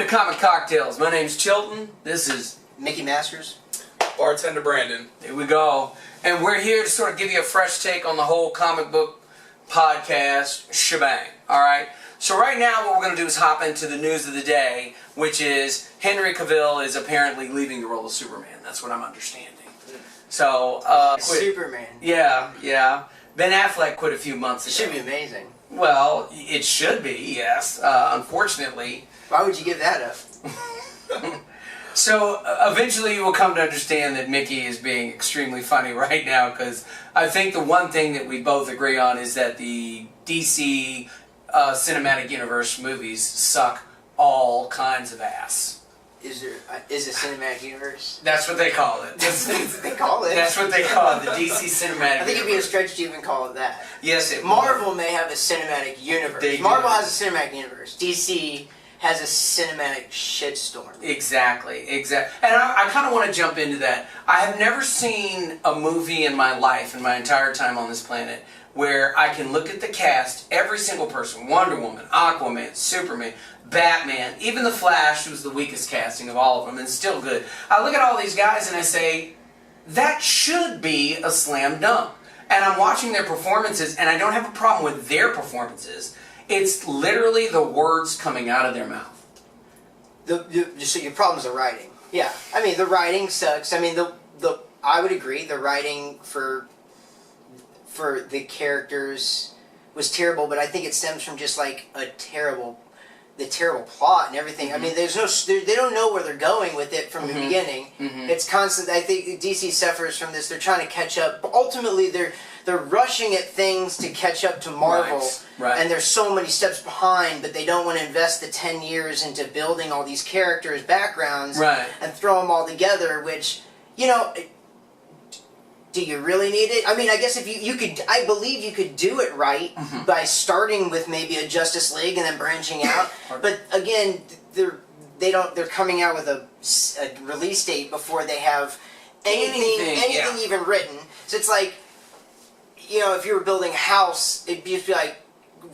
to Comic Cocktails. My name's Chilton. This is Mickey Masters. Bartender Brandon. Here we go. And we're here to sort of give you a fresh take on the whole comic book podcast shebang. Alright? So right now what we're going to do is hop into the news of the day, which is Henry Cavill is apparently leaving the role of Superman. That's what I'm understanding. So, Superman. Yeah. Ben Affleck quit a few months ago. Should be amazing. Well, it should be, yes. Unfortunately. Why would you give that up? So, eventually you will come to understand that Mickey is being extremely funny right now, because I think the one thing that we both agree on is that the DC Cinematic Universe movies suck all kinds of ass. Is a cinematic universe? That's what they call it. They call it. That's what they call it, the DC Cinematic I think it'd be a stretch to even call it that. Yes, it Marvel may have a cinematic universe. Marvel has a cinematic universe. DC has a cinematic shitstorm. Exactly. And I kind of want to jump into that. I have never seen a movie in my life, in my entire time on this planet, where I can look at the cast, every single person, Wonder Woman, Aquaman, Superman, Batman, even The Flash, who's the weakest casting of all of them, and still good. I look at all these guys and I say, that should be a slam dunk. And I'm watching their performances, and I don't have a problem with their performances. It's literally the words coming out of their mouth. So your problem's the writing. Yeah, I mean the writing sucks. I mean I would agree the writing for the characters was terrible, but I think it stems from just like the terrible plot and everything. Mm-hmm. I mean, they don't know where they're going with it from the beginning. Mm-hmm. It's constant. I think DC suffers from this. They're trying to catch up, but ultimately they're rushing at things to catch up to Marvel, right. And they're so many steps behind, but they don't want to invest the 10 years into building all these characters' backgrounds, right. And throw them all together, which, you know, do you really need it? I mean, I guess if you could, I believe you could do it right by starting with maybe a Justice League and then branching out. But again, they're coming out with a release date before they have anything even written. So it's like, you know, if you were building a house, it'd be like,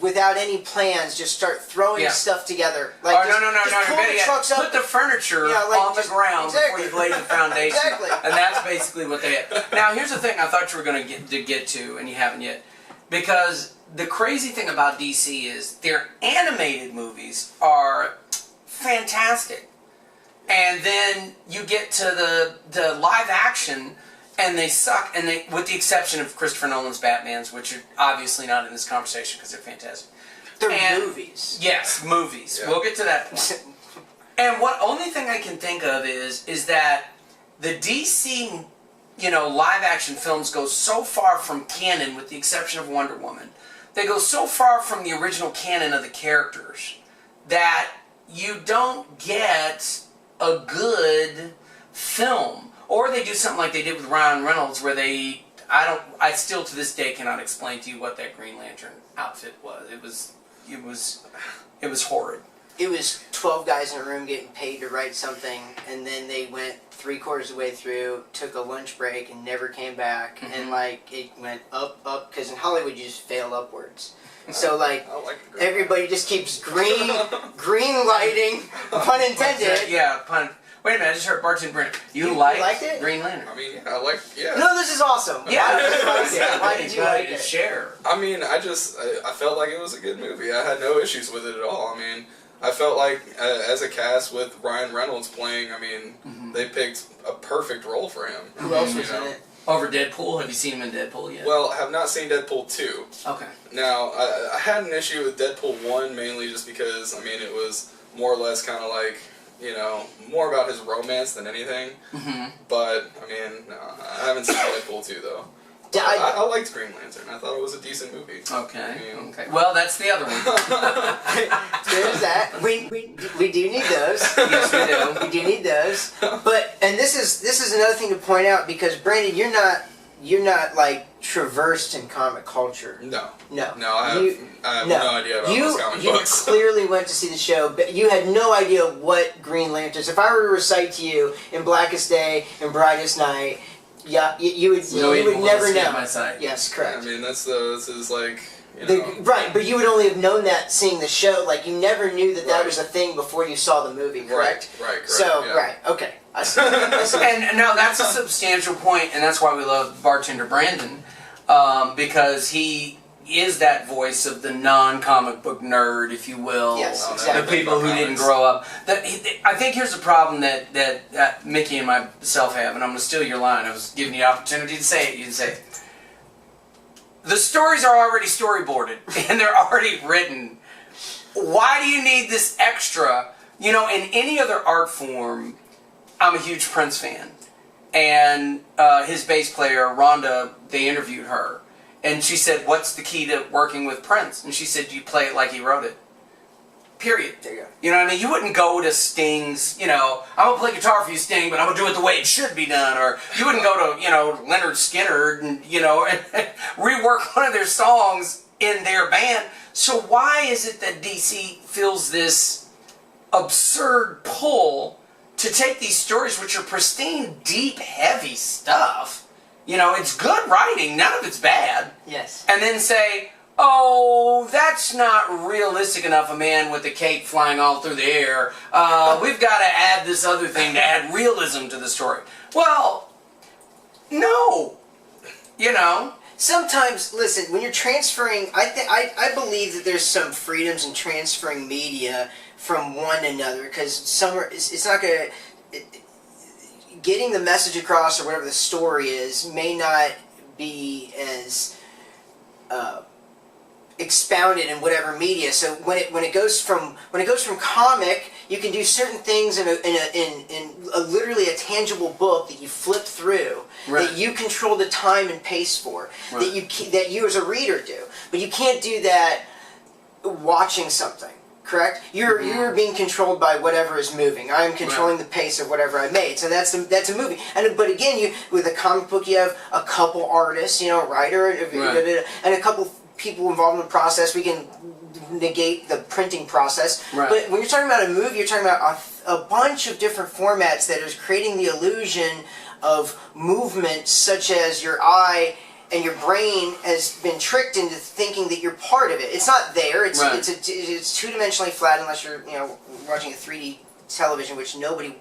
without any plans, just start throwing stuff together. Like, just pull the trucks up. Put the furniture on the ground before you've laid the foundation. Exactly. And that's basically what they had. Now, here's the thing I thought you were going to get to, and you haven't yet. Because the crazy thing about DC is their animated movies are fantastic. And then you get to the live action, and they suck, and with the exception of Christopher Nolan's Batmans, which are obviously not in this conversation because they're fantastic. They're movies. Yes, movies. Yeah. We'll get to that point. And only thing I can think of is that the DC, live action films go so far from canon, with the exception of Wonder Woman. They go so far from the original canon of the characters that you don't get a good film. Or they do something like they did with Ryan Reynolds, where I still to this day cannot explain to you what that Green Lantern outfit was. It was horrid. It was 12 guys in a room getting paid to write something, and then they went 3/4 of the way through, took a lunch break, and never came back. And it went up, because in Hollywood you just fail upwards. So everybody just keeps green lighting, pun intended. Yeah, pun. Wait a minute, I just heard Bartender Brandon. You liked it? Green Lantern. I mean, yeah. No, this is awesome. Yeah. Why did you like it? Share. I mean, I felt like it was a good movie. I had no issues with it at all. I mean, I felt like as a cast with Ryan Reynolds playing, I mean, they picked a perfect role for him. Who else was in it? Over Deadpool? Have you seen him in Deadpool yet? Well, I have not seen Deadpool 2. Okay. Now, I had an issue with Deadpool 1 mainly just because, I mean, it was more or less kind of like, more about his romance than anything. But, I mean, no, I haven't seen Deadpool 2, though. I liked Green Lantern. I thought it was a decent movie. Okay. Okay. Well, that's the other one. There's that. We do need those. Yes, we do. We do need those. And this is another thing to point out, because Brandon, you're not like traversed in comic culture. No. I have no idea about those comic books. You clearly went to see the show, but you had no idea what Green Lanterns. If I were to recite to you in Blackest Day and Brightest Night, Yeah, you would No you evil would will never escape know. my sight. Yes, correct. I mean, this is like, you know, Right, but you would only have known that seeing the show. Like, you never knew that that Right. was a thing before you saw the movie, correct? Right. So, yeah. right, okay. I see. I see. And no, that's a substantial point, and that's why we love bartender Brandon, because he is that voice of the non-comic book nerd, if you will. Yes, Oh, exactly. The people who didn't grow up. I think here's the problem that Mickey and myself have, and I'm going to steal your line. I was giving you the opportunity to say it. You didn't say it. The stories are already storyboarded, and they're already written. Why do you need this extra? You know, in any other art form, I'm a huge Prince fan. And his bass player, Rhonda, they interviewed her. And she said, what's the key to working with Prince? And she said, you play it like he wrote it. Period. There you go. You know what I mean? You wouldn't go to Sting's, you know, I'm going to play guitar for you, Sting, but I'm going to do it the way it should be done. Or you wouldn't go to, you know, Leonard Skinner and, you know, and rework one of their songs in their band. So why is it that DC feels this absurd pull to take these stories, which are pristine, deep, heavy stuff? You know, it's good writing, none of it's bad. Yes. And then say, oh, that's not realistic enough, a man with a cape flying all through the air. We've got to add this other thing to add realism to the story. Well, no. You know? Sometimes, listen, when you're transferring, I believe that there's some freedoms in transferring media from one another, because it's not going to... Getting the message across, or whatever the story is, may not be as expounded in whatever media. So when it goes from comic, you can do certain things in a literally a tangible book that you flip through, right. that you control the time and pace for, right. that you as a reader do. But you can't do that watching something. Correct? You're being controlled by whatever is moving. I'm controlling the pace of whatever I made. So that's a movie. But again, with a comic book, you have a couple artists, you know, a writer, and a couple people involved in the process. We can negate the printing process. Right. But when you're talking about a movie, you're talking about a bunch of different formats that is creating the illusion of movement, such as your eye and your brain has been tricked into thinking that you're part of it. It's not there. It's two-dimensionally flat, unless you're watching a 3D television, which nobody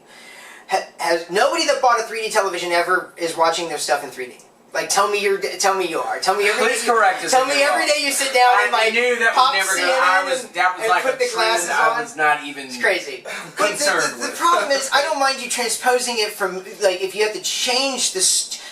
that bought a 3D television ever is watching their stuff in 3D. Like, tell me you are. Tell me every Please correct us. Tell me every day you sit down and like I knew that pop was never CNN going. That was and like put a the glasses trend I on. was not even. It's crazy. But concerned the with. problem is, I don't mind you transposing it from, like, if you have to change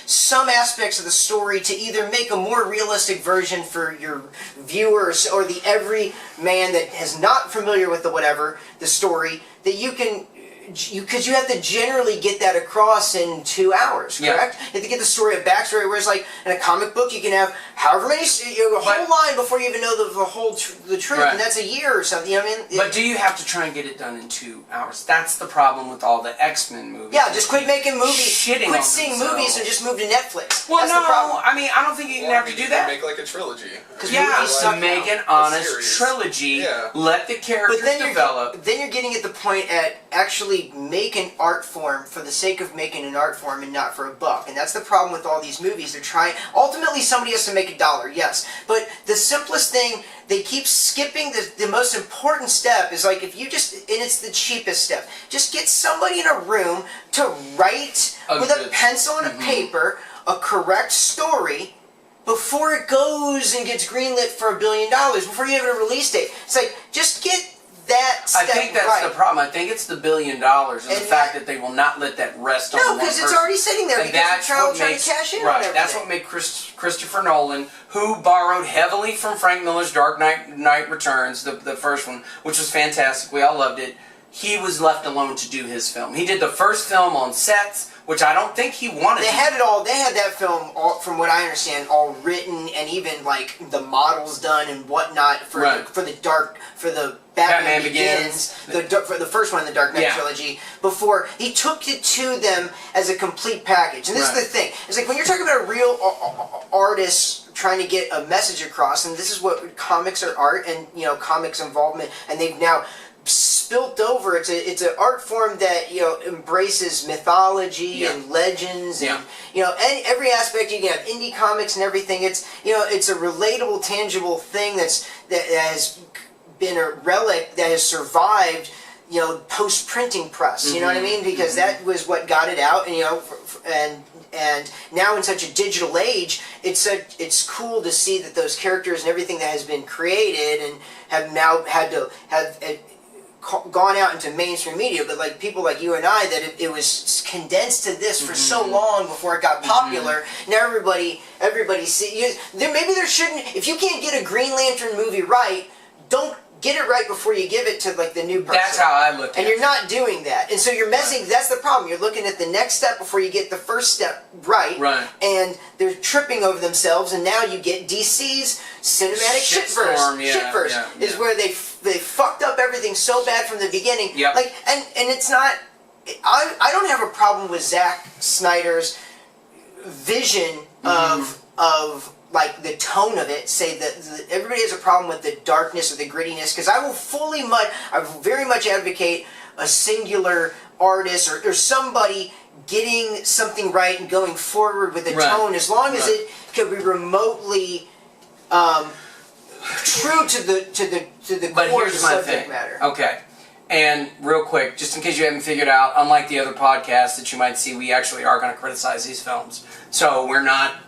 some aspects of the story to either make a more realistic version for your viewers or the every man that is not familiar with the story, that you can. Because you have to generally get that across in 2 hours, correct? You have to get the story, a backstory, whereas like in a comic book you can have however many, a whole line before you even know the whole the truth, and that's a year or something, you know what I mean? But do you have to try and get it done in 2 hours? That's the problem with all the X-Men movies. Yeah, just quit making movies, Shitting quit on seeing themselves. movies and just move to Netflix. Well, That's the problem. I mean, I don't think you even have to do that. Make like a trilogy. Yeah, movies suck to make now. an honest series. trilogy, Yeah. let the characters But then develop. then you're getting at the point at actually make an art form for the sake of making an art form and not for a buck. And that's the problem with all these movies. They're trying, ultimately somebody has to make $1, yes. But the simplest thing, they keep skipping the most important step is like if you just, and it's the cheapest step, just get somebody in a room to write with a pencil and a paper a correct story before it goes and gets greenlit for $1 billion, before you have a release date. It's like, just get that step I think that's right. the problem. I think it's the $1 billion and the fact that they will not let that rest on No, one because it's person. already sitting there And because that's they're what trying makes, to cash in on right. everything. That's what made Christopher Nolan, who borrowed heavily from Frank Miller's Dark Knight Returns, the first one, which was fantastic. We all loved it. He was left alone to do his film. He did the first film on sets, which I don't think he wanted. They had it all. They had that film, all, from what I understand, all written and even like the models done and whatnot for the Batman Begins, for the first one in the Dark Knight trilogy. Before he took it to them as a complete package, and this is the thing. It's like when you're talking about a real artist trying to get a message across, and this is what comics are art, and comics involvement, and they've now spilt over. It's an art form that embraces mythology and legends and and every aspect. You can have indie comics and everything. It's it's a relatable, tangible thing that has been a relic that has survived. Post printing press. You know what I mean? Because that was what got it out, and now in such a digital age, it's cool to see that those characters and everything that has been created and have now had to have gone out into mainstream media. But like people like you and I, that it was condensed to this for so long before it got popular. Now everybody see. Maybe there shouldn't. If you can't get a Green Lantern movie right, don't get it right before you give it to like the new person. That's how I look at it. And you're not doing that. And so you're messing, that's the problem. You're looking at the next step before you get the first step right. Right. And they're tripping over themselves, and now you get DC's cinematic shitverse. Is where they fucked up everything so bad from the beginning. Yep. Like, and it's not, I don't have a problem with Zack Snyder's vision of like the tone of it. Say that everybody has a problem with the darkness or the grittiness, because I very much advocate a singular artist or somebody getting something right and going forward with a tone, as long as it can be remotely true to the core of the subject matter. Okay. And real quick, just in case you haven't figured out, unlike the other podcasts that you might see, we actually are going to criticize these films. So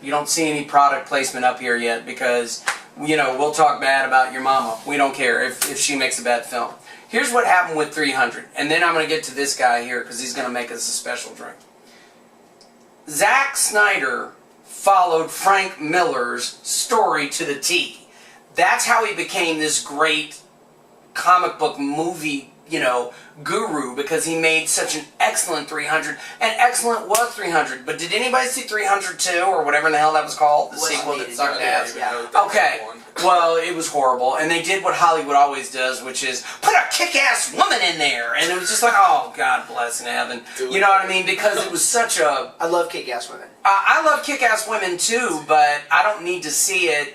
you don't see any product placement up here yet, because, we'll talk bad about your mama. We don't care if she makes a bad film. Here's what happened with 300, and then I'm going to get to this guy here, because he's going to make us a special drink. Zack Snyder followed Frank Miller's story to the T. That's how he became this great comic book movie guru, because he made such an excellent 300, and excellent was 300. But did anybody see 302 or whatever in the hell that was called? The sequel that sucked ass. Okay, well, it was horrible, and they did what Hollywood always does, which is put a kick-ass woman in there, and it was just like, oh, God bless in heaven. You know what I mean? Because it was such a... I love kick-ass women. I love kick-ass women too, but I don't need to see it.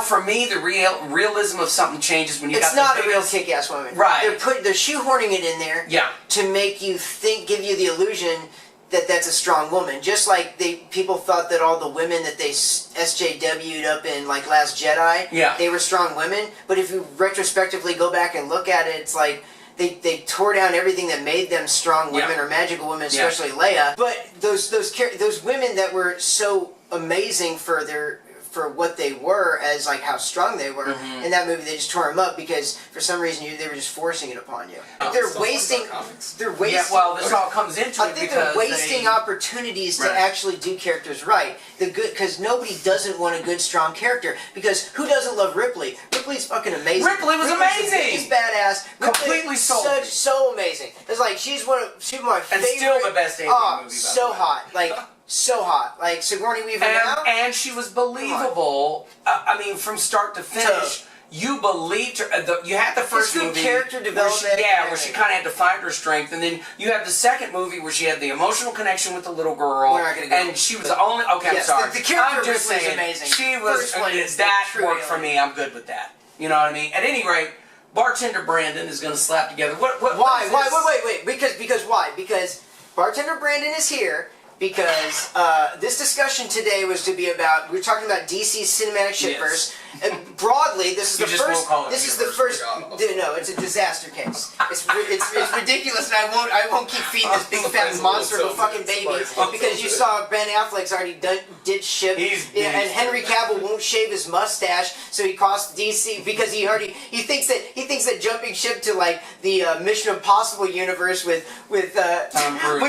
For me, the realism of something changes when you it's got not a real kick-ass woman. Right. They're shoehorning it in there to make you give you the illusion that that's a strong woman. Just like people thought that all the women that they SJW'd up in like Last Jedi, they were strong women. But if you retrospectively go back and look at it, it's like they tore down everything that made them strong women or magical women, especially Leia. But those women that were so amazing for what they were, as like how strong they were in that movie, they just tore them up because for some reason they were just forcing it upon you. They're wasting. Yeah, well, this all comes into I think they're wasting opportunities to actually do characters right. Because nobody doesn't want a good, strong character. Because who doesn't love Ripley? Ripley's fucking amazing. Ripley was amazing. She's badass. Completely sold. So amazing. It's like she's one of my favorite. And still the best alien movie. So hot. Like. So hot, like Sigourney Weaver now, and she was believable. I mean, from start to finish, you believed her. You had the first movie, character development, where she kind of had to find her strength, and then you have the second movie where she had the emotional connection with the little girl, We're not gonna go. and she was the only. Okay, yes, I'm sorry. The character I'm just saying, amazing. She was that worked for me. I'm good with that. You know what I mean? At any rate, Bartender Brandon is going to slap together. Why? Wait. Because why? Because Bartender Brandon is here. Because this discussion today was to be about, we're talking about DC's cinematic shitverse, and broadly, this is the first. This is the first. No, it's a disaster case. It's ridiculous, and I won't keep feeding this big fat monster of a fucking baby because you saw Ben Affleck's already did ship, and Henry Cavill won't shave his mustache, so he cost DC because he thinks that jumping ship to like the Mission Impossible universe with Tom Cruise.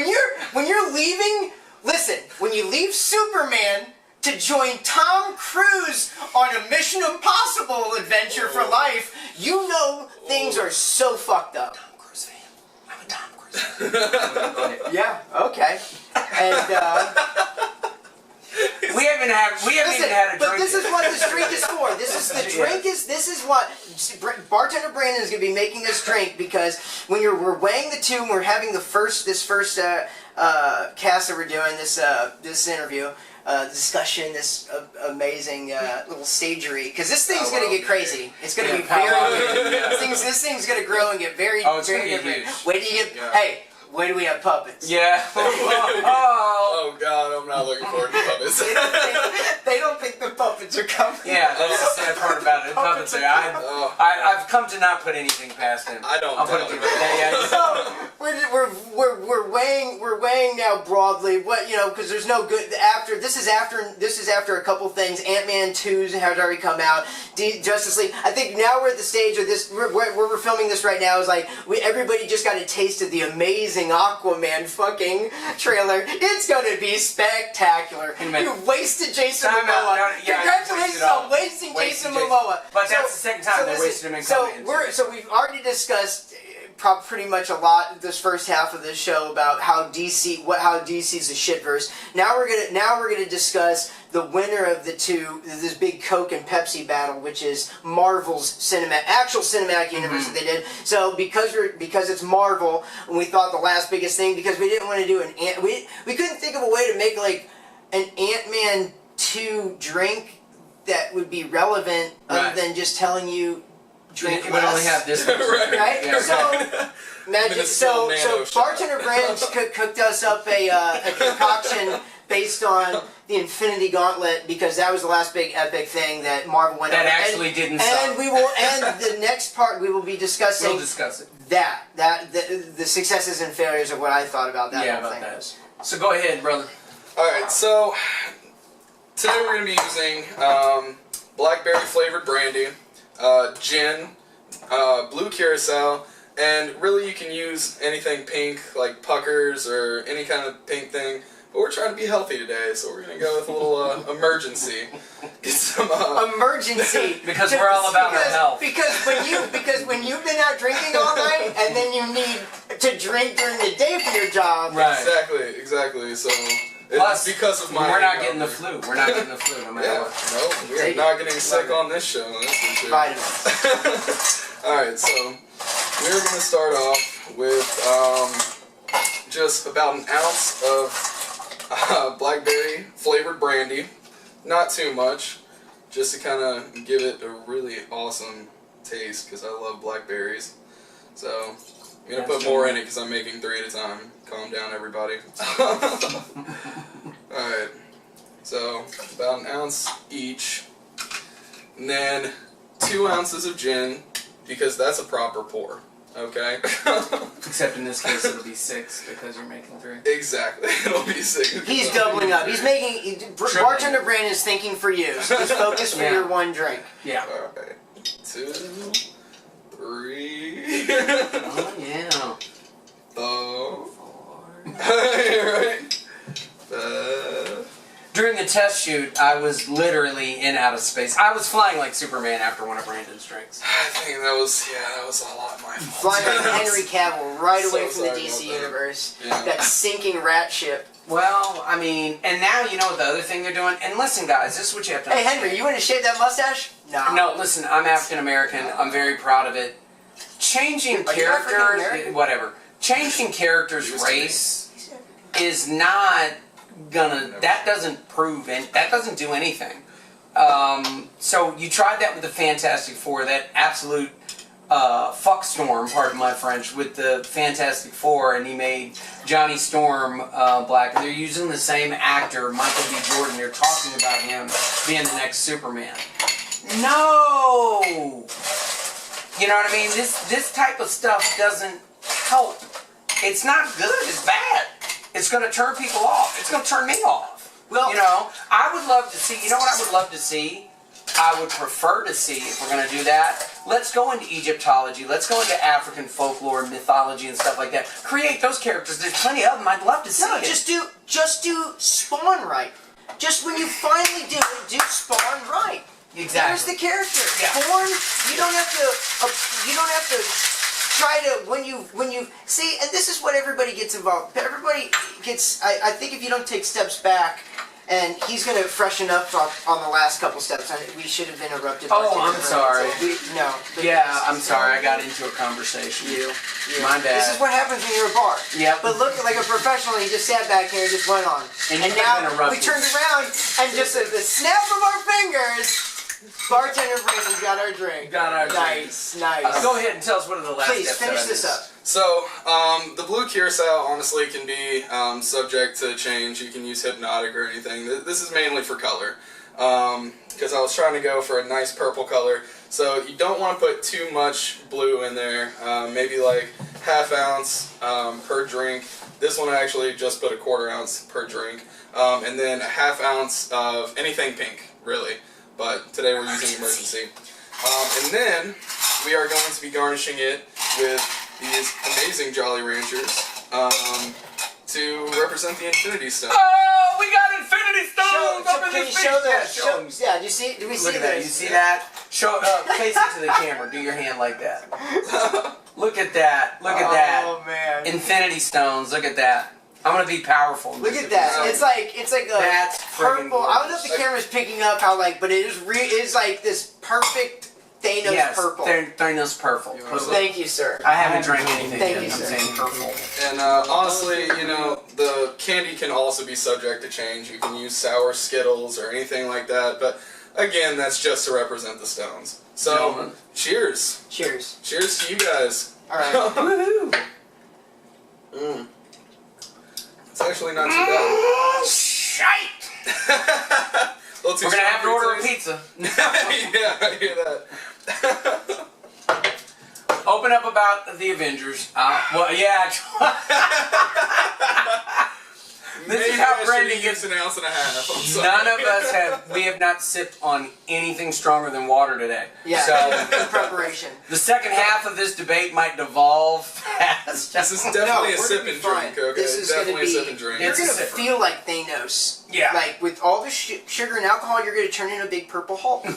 when you're leaving. Listen, when you leave Superman to join Tom Cruise on a Mission Impossible adventure for life, you know things are so fucked up. Tom Cruise fan. I'm a Tom Cruise fan. Go ahead. Yeah, okay. And we haven't even had a drink. But this is what this drink is for. This is what Bartender Brandon is going to be making this drink, because when we're weighing the two and we're having this first cast that we're doing this interview, discussion, this amazing little stagery, because this thing's gonna get crazy. It's gonna be powwow very. day. This thing's gonna grow and get very, It's very gonna be different. huge. Wait till you get. Yeah. Hey, wait till we have puppets. Yeah. Oh God, I'm not looking forward to puppets. They don't think the puppets are coming. Yeah, that's the sad part about it. Puppets are. I've come to not put anything past him. I don't I'll put doubt it it. to you. Yeah. So we're weighing now broadly what because there's no good after this is after a couple things. Ant-Man 2 has already come out. Justice League. I think now we're at the stage of this where we're filming this right now is like everybody just got a taste of the amazing Aquaman fucking trailer. It's gonna be spectacular. You wasted Jason Momoa. Congratulations on wasting Jason Momoa. But that's the second time they wasted him in comedy. So we've already discussed pretty much a lot this first half of this show about how DC's a shitverse. Now we're gonna discuss the winner of this big Coke and Pepsi battle, which is Marvel's actual cinematic universe that they did. So because it's Marvel, and we thought the last biggest thing, because we didn't want to do we couldn't think of a way to make like an Ant-Man 2 drink that would be relevant other than just telling you drink It would only have this. right? Yeah. So, magic. So Bartender Brands cooked us up a concoction based on the Infinity Gauntlet, because that was the last big epic thing that Marvel went That over. actually didn't And suck. we will. And the next part we will be discussing. We'll discuss it. The successes and failures of what I thought about that. Yeah, whole about thing. that. So go ahead, brother. Alright, so today we're going to be using blackberry flavored brandy, gin, blue curacao, and really you can use anything pink, like puckers or any kind of pink thing. But we're trying to be healthy today, so we're going to go with a little emergency. Get some emergency. Because we're all about our health. Because when you've been out drinking all night and then you need to drink during the day for your job. Right. Exactly. So Plus, it's because of my. We're not getting the flu. We're not getting the flu no matter what. No, we are not getting sick on this show. That's for sure. Vitamins. Alright, so we're going to start off with just about an ounce of blackberry flavored brandy. Not too much, just to kind of give it a really awesome taste, because I love blackberries. So I'm going to put more in it because I'm making 3 at a time. Calm down, everybody. Alright, so about an ounce each. And then 2 ounces of gin, because that's a proper pour. Okay? Except in this case it'll be 6 because you're making 3. Exactly. It'll be 6. He's doubling up. He's making. Bartender Brand is thinking for you. So he's focused for your one drink. Yeah. Alright. 2, 3. Oh yeah. 4. 4. Right? 5. During the test shoot, I was literally in outer space. I was flying like Superman after one of Brandon's drinks. I think that was a lot of my fault. Flying Henry Cavill right So away from the sorry DC about that. universe. Yeah. That sinking rat ship. Well, I mean, and now you know what the other thing they're doing? And listen, guys, this is what you have to Hey understand. Henry, you want to shave that mustache? No, listen, I'm African American. I'm very proud of it. Changing Are you African characters, American? whatever. Changing characters' race is not gonna. That doesn't prove and that doesn't do anything. So you tried that with the Fantastic Four, that absolute fuck storm, pardon my French, with the Fantastic Four, and he made Johnny Storm black. And they're using the same actor, Michael B. Jordan. They're talking about him being the next Superman. No! You know what I mean? This type of stuff doesn't help. It's not good, it's bad. It's going to turn people off. It's going to turn me off. Well, you know, I would love to see, you know what I would love to see? I would prefer to see, if we're going to do that, let's go into Egyptology, let's go into African folklore, mythology, and stuff like that. Create those characters. There's plenty of them. I'd love to see no, it. just do Spawn right. Just when you finally do it, do Spawn right. Exactly. There's the character. Yeah. Born, you don't have to try to when you see, and this is what everybody gets involved. Everybody gets. I think if you don't take steps back, and he's going to freshen up on the last couple steps. We should have interrupted. Oh, I'm sorry. No. Yeah, I'm sorry. I got into a conversation. You. My bad. This is what happens when you're a bar. Yep. But look, like a professional, he just sat back here and just went on. And now interrupted. we turned around and just at the snap of our fingers, bartender Brandon got our drink. Nice. Go ahead and tell us what are the last Please steps finish of this this. up. So, the blue curacao honestly can be subject to change. You can use hypnotic or anything. This is mainly for color. Because I was trying to go for a nice purple color. So you don't want to put too much blue in there. Maybe like ½ ounce per drink. This one I actually just put a ¼ ounce per drink. And then a ½ ounce of anything pink, really. But today we're using emergency. And then we are going to be garnishing it with these amazing Jolly Ranchers to represent the Infinity Stone. Oh, we got Infinity Stones up in Can this you show bitch. yeah, do you see? Do we see Look at that. this? You see that? Show face it to the camera. Do your hand like that. Look at that. Look at that. Oh man. Infinity Stones. Look at that. I'm gonna be powerful. Look at that. It's like a That's friggin' purple. I don't know if the camera's picking up how but it is it's like this perfect Thanos purple. Thanos purple. Thank you, sir. I haven't drank anything Thank yet. you, I'm sir. saying purple. And honestly, the candy can also be subject to change. You can use sour Skittles or anything like that. But again, that's just to represent the stones. So, Gentlemen. cheers. Cheers. Cheers to you guys. All right. Woohoo! It's actually not too bad. Shite! We're We're gonna have to order a pizza. Yeah, I hear that. Open up about the Avengers. Well, yeah. This is how Brendan gets. an ounce and a half. I'm sorry. None of us we have not sipped on anything stronger than water today. Yeah. So Preparation. the second half of this debate might devolve fast. This is definitely a we're sip gonna and be fine. drink, okay? This is Definitely gonna a be. sip and drink. You're It's a gonna sipper. feel like Thanos. Yeah. Like with all the sugar and alcohol, you're gonna turn into a big purple Hulk. I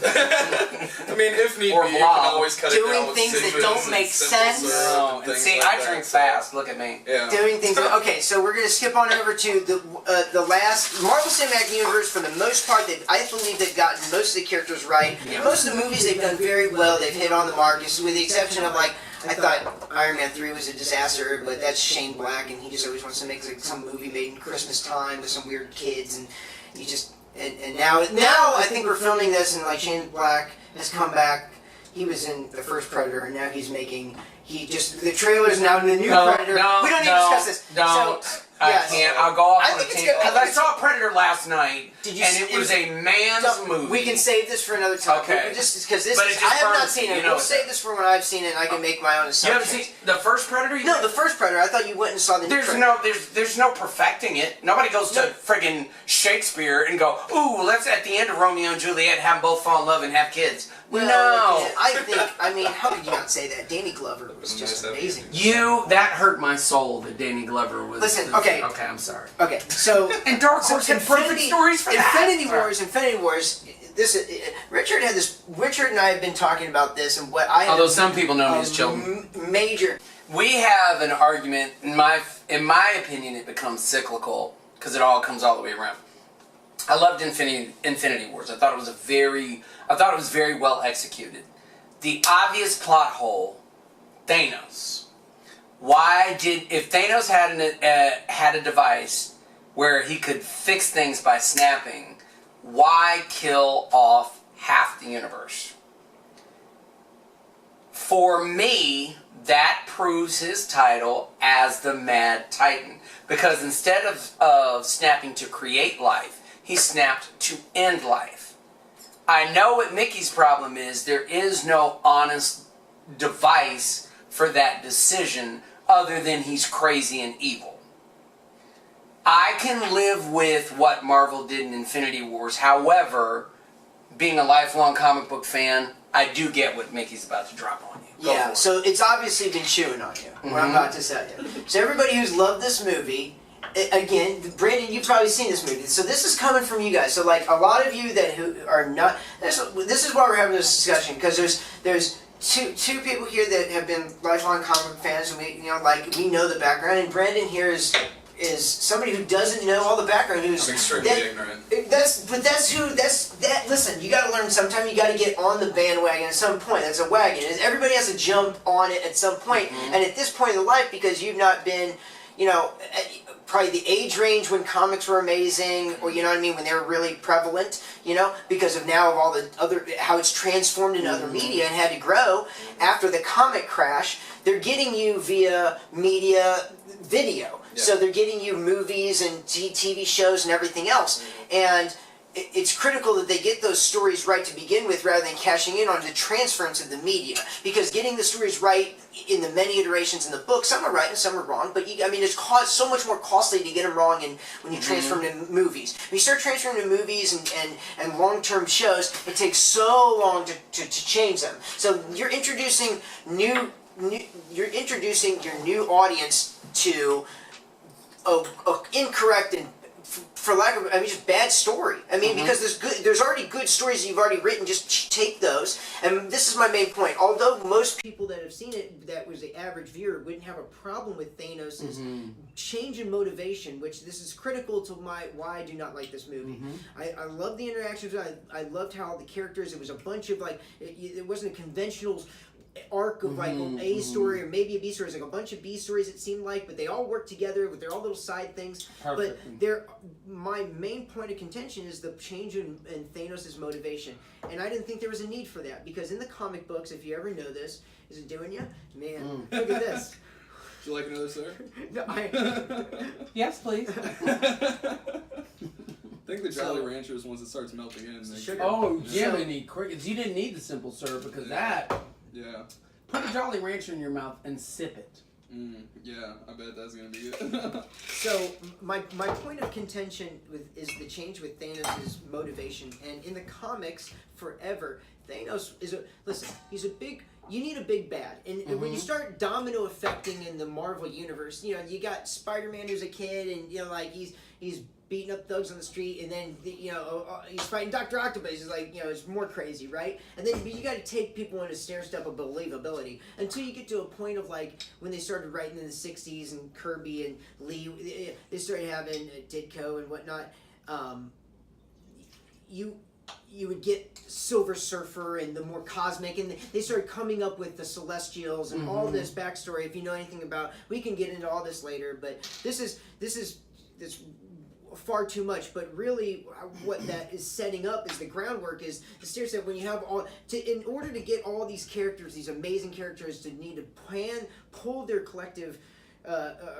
mean, if need Or be, you blob. can always cut it Doing down with things that citrus don't and make simple sense. syrup No, and and things see, like I that, drink so- fast. Look at me. Yeah. Doing things. Okay, so we're gonna skip on over to the last Marvel Cinematic Universe. For the most part, I believe they've gotten most of the characters right. Yeah. Most of the movies they've done very well. They've hit on the mark, just with the exception of I thought Iron Man 3 was a disaster, but that's Shane Black, and he just always wants to make some movie made in Christmas time with some weird kids, and you just and now I think we're filming this, and Shane Black has come back. He was in the first Predator, and now he's making. The trailer's now in the new Predator. No, We don't need to discuss this. Don't. So, I yes. can't. I'll go off I on a think it's tangent. good. I Because I think saw Predator last night, Did you and see- it was a man's movie. We can save this for another time. Okay. Just because this But is, it just I have not burns, seen you it. know We'll it save does. this for when I've seen it, and I can make my own You assumptions. haven't seen the first Predator? No, the first Predator. I thought you went and saw the new Predator. There's no perfecting it. Nobody goes to friggin' Shakespeare and go, ooh, let's at the end of Romeo and Juliet have them both fall in love and have kids. Well, No. I mean, how could you not say that? Danny Glover was just Nice amazing. That hurt my soul that Danny Glover was. Listen, okay. Okay, I'm sorry. Okay, so And Dark Horse and perfect stories for Infinity that. Infinity Wars. Richard and I have been talking about this, and what I Although some people know me as children. major. We have an argument, in my opinion, it becomes cyclical, because it all comes all the way around. I loved Infinity Wars. I thought it was very well executed. The obvious plot hole, Thanos. If Thanos had a device where he could fix things by snapping, why kill off half the universe? For me, that proves his title as the Mad Titan. Because instead of snapping to create life, he snapped to end life. I know what Mickey's problem is. There is no honest device for that decision other than he's crazy and evil. I can live with what Marvel did in Infinity Wars. However, being a lifelong comic book fan, I do get what Mickey's about to drop on you. Go for Yeah, it. so it's obviously been chewing on you, what I'm about to tell you. So everybody who's loved this movie, again, Brandon, you've probably seen this movie, so this is coming from you guys. So a lot of you who are not, this is why we're having this discussion, because there's two people here that have been lifelong comic book fans, and we know the background, and Brandon here is is somebody who doesn't know all the background. Who's I'm extremely ignorant. Listen, you got to learn. Sometime you got to get on the bandwagon at some point. That's a wagon. Everybody has to jump on it at some point. And at this point in life, because you've not been, probably the age range when comics were amazing, or you know what I mean, when they were really prevalent, because of now of all the other, how it's transformed into other media and had to grow after the comic crash. They're getting you via media video. Yeah. So they're getting you movies and TV shows and everything else. And it's critical that they get those stories right to begin with rather than cashing in on the transference of the media. Because getting the stories right in the many iterations in the book, some are right and some are wrong, but it's so much more costly to get them wrong when you transfer them to movies. When you start transferring to movies and long-term shows, it takes so long to change them. So you're introducing your new audience to a incorrect and, for lack of, just bad story. Because there's already good stories you've already written. Just take those. And this is my main point. Although most people that have seen it, that was the average viewer, wouldn't have a problem with Thanos' change in motivation, which this is critical to why I do not like this movie. I love the interactions. I loved how the characters. It was a bunch of it wasn't a conventional arc of a story or maybe a B story. It's like a bunch of B stories it seemed like, but they all work together with their all little side things. Perfect. But my main point of contention is the change in Thanos' motivation. And I didn't think there was a need for that, because in the comic books, if you ever know this, is it doing you? Man, look at this. Would you like another, sir? No, Yes, please. I think the Jolly Rancher is once it starts melting in. Sugar. Oh, Jiminy Crickets. You didn't need the simple syrup because that... Yeah. Put a Jolly Rancher in your mouth and sip it. Yeah, I bet that's going to be good. So, my point of contention is the change with Thanos' motivation. And in the comics, forever, Thanos is he's a big... You need a big bad. And when you start domino affecting in the Marvel universe, you got Spider-Man who's a kid, and he's beating up thugs on the street, and then he's fighting Dr. Octopus. He's it's more crazy, right? And then you got to take people in a stair step of believability until you get to a point of when they started writing in the '60s and Kirby and Lee, they started having Ditko and whatnot. You would get Silver Surfer and the more cosmic, and they started coming up with the Celestials and all this backstory. If you know anything about, we can get into all this later, but this is far too much. But really, what that is setting up is the groundwork is the stair step. When you have in order to get all these characters, these amazing characters, to need to pull their collective